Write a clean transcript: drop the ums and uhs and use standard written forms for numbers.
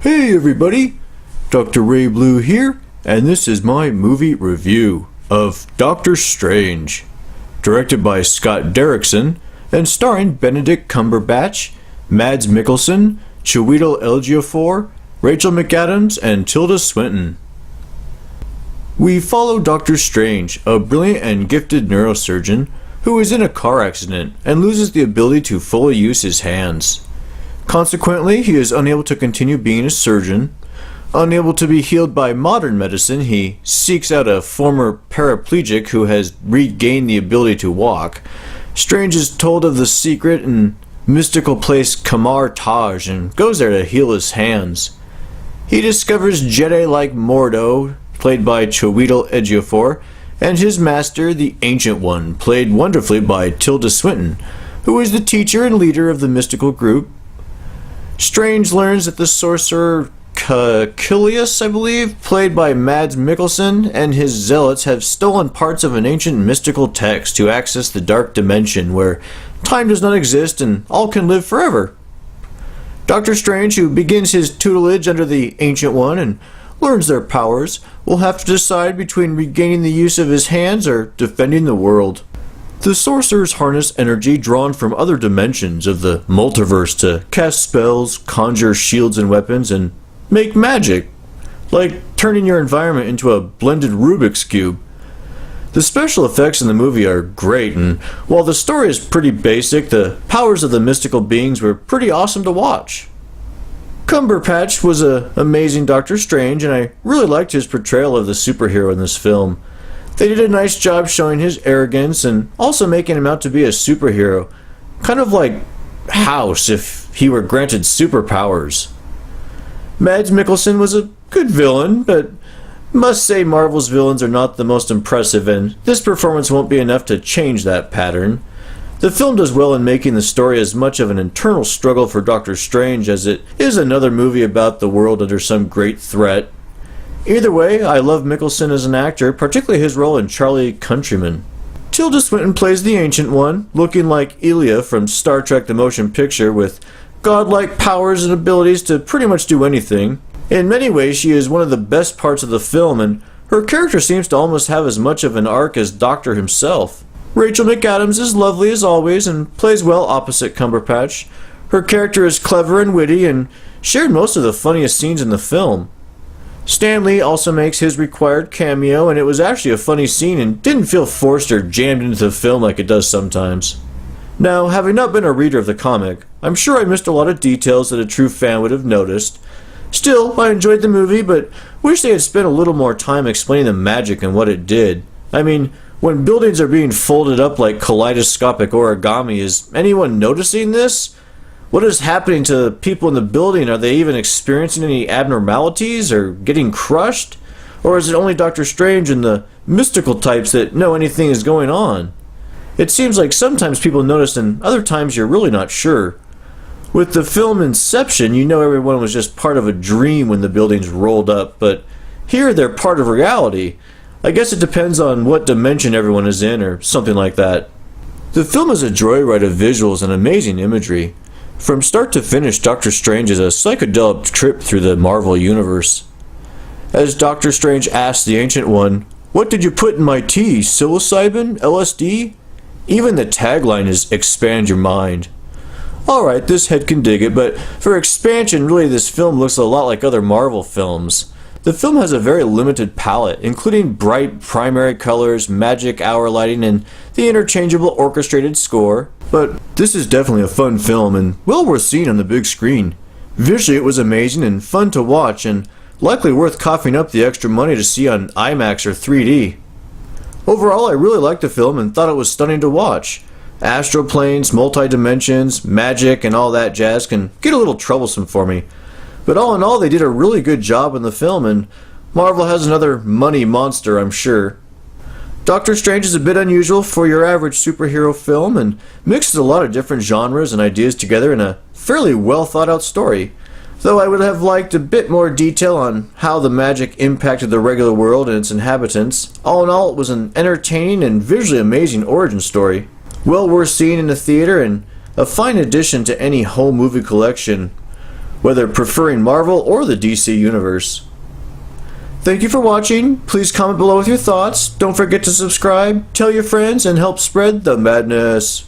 Hey everybody, Dr. Ray Blue here, and this is my movie review of Doctor Strange, directed by Scott Derrickson and starring Benedict Cumberbatch, Mads Mikkelsen, Chiwetel Ejiofor, Rachel McAdams, and Tilda Swinton. We follow Doctor Strange, a brilliant and gifted neurosurgeon who is in a car accident and loses the ability to fully use his hands. Consequently, he is unable to continue being a surgeon. Unable to be healed by modern medicine, he seeks out a former paraplegic who has regained the ability to walk. Strange is told of the secret and mystical place Kamar Taj and goes there to heal his hands. He discovers Jedi-like Mordo, played by Chiwetel Ejiofor, and his master, the Ancient One, played wonderfully by Tilda Swinton, who is the teacher and leader of the mystical group. Strange learns that the sorcerer Kilius, I believe, played by Mads Mikkelsen, and his zealots have stolen parts of an ancient mystical text to access the dark dimension where time does not exist and all can live forever. Doctor Strange, who begins his tutelage under the Ancient One and learns their powers, will have to decide between regaining the use of his hands or defending the world. The sorcerers harness energy drawn from other dimensions of the multiverse to cast spells, conjure shields and weapons, and make magic, like turning your environment into a blended Rubik's Cube. The special effects in the movie are great, and while the story is pretty basic, the powers of the mystical beings were pretty awesome to watch. Cumberbatch was an amazing Doctor Strange, and I really liked his portrayal of the superhero in this film. They did a nice job showing his arrogance and also making him out to be a superhero, kind of like House if he were granted superpowers. Mads Mikkelsen was a good villain, but must say Marvel's villains are not the most impressive, and this performance won't be enough to change that pattern. The film does well in making the story as much of an internal struggle for Doctor Strange as it is another movie about the world under some great threat. Either way, I love Mikkelsen as an actor, particularly his role in Charlie Countryman. Tilda Swinton plays the Ancient One, looking like Elia from Star Trek the Motion Picture, with godlike powers and abilities to pretty much do anything. In many ways, she is one of the best parts of the film, and her character seems to almost have as much of an arc as Doctor himself. Rachel McAdams is lovely as always and plays well opposite Cumberbatch. Her character is clever and witty and shared most of the funniest scenes in the film. Stan Lee also makes his required cameo, and it was actually a funny scene and didn't feel forced or jammed into the film like it does sometimes. Now, having not been a reader of the comic, I'm sure I missed a lot of details that a true fan would have noticed. Still, I enjoyed the movie, but wish they had spent a little more time explaining the magic and what it did. I mean, when buildings are being folded up like kaleidoscopic origami, is anyone noticing this? What is happening to the people in the building? Are they even experiencing any abnormalities or getting crushed? Or is it only Doctor Strange and the mystical types that know anything is going on? It seems like sometimes people notice and other times you're really not sure. With the film Inception, you know everyone was just part of a dream when the buildings rolled up, but here they're part of reality. I guess it depends on what dimension everyone is in or something like that. The film is a joyride of visuals and amazing imagery. From start to finish, Doctor Strange is a psychedelic trip through the Marvel Universe. As Doctor Strange asks the Ancient One, "What did you put in my tea? Psilocybin? LSD?" Even the tagline is "Expand your mind." Alright, this head can dig it, but for expansion, really this film looks a lot like other Marvel films. The film has a very limited palette, including bright primary colors, magic hour lighting, and the interchangeable orchestrated score. But this is definitely a fun film and well worth seeing on the big screen. Visually it was amazing and fun to watch, and likely worth coughing up the extra money to see on IMAX or 3D. Overall, I really liked the film and thought it was stunning to watch. Astral planes, multi-dimensions, magic, and all that jazz can get a little troublesome for me. But all in all, they did a really good job in the film, and Marvel has another money monster, I'm sure. Doctor Strange is a bit unusual for your average superhero film and mixes a lot of different genres and ideas together in a fairly well thought out story. Though I would have liked a bit more detail on how the magic impacted the regular world and its inhabitants. All in all, it was an entertaining and visually amazing origin story. well worth seeing in the theater and a fine addition to any home movie collection, whether preferring Marvel or the DC Universe. Thank you for watching. Please comment below with your thoughts. Don't forget to subscribe, tell your friends, and help spread the madness.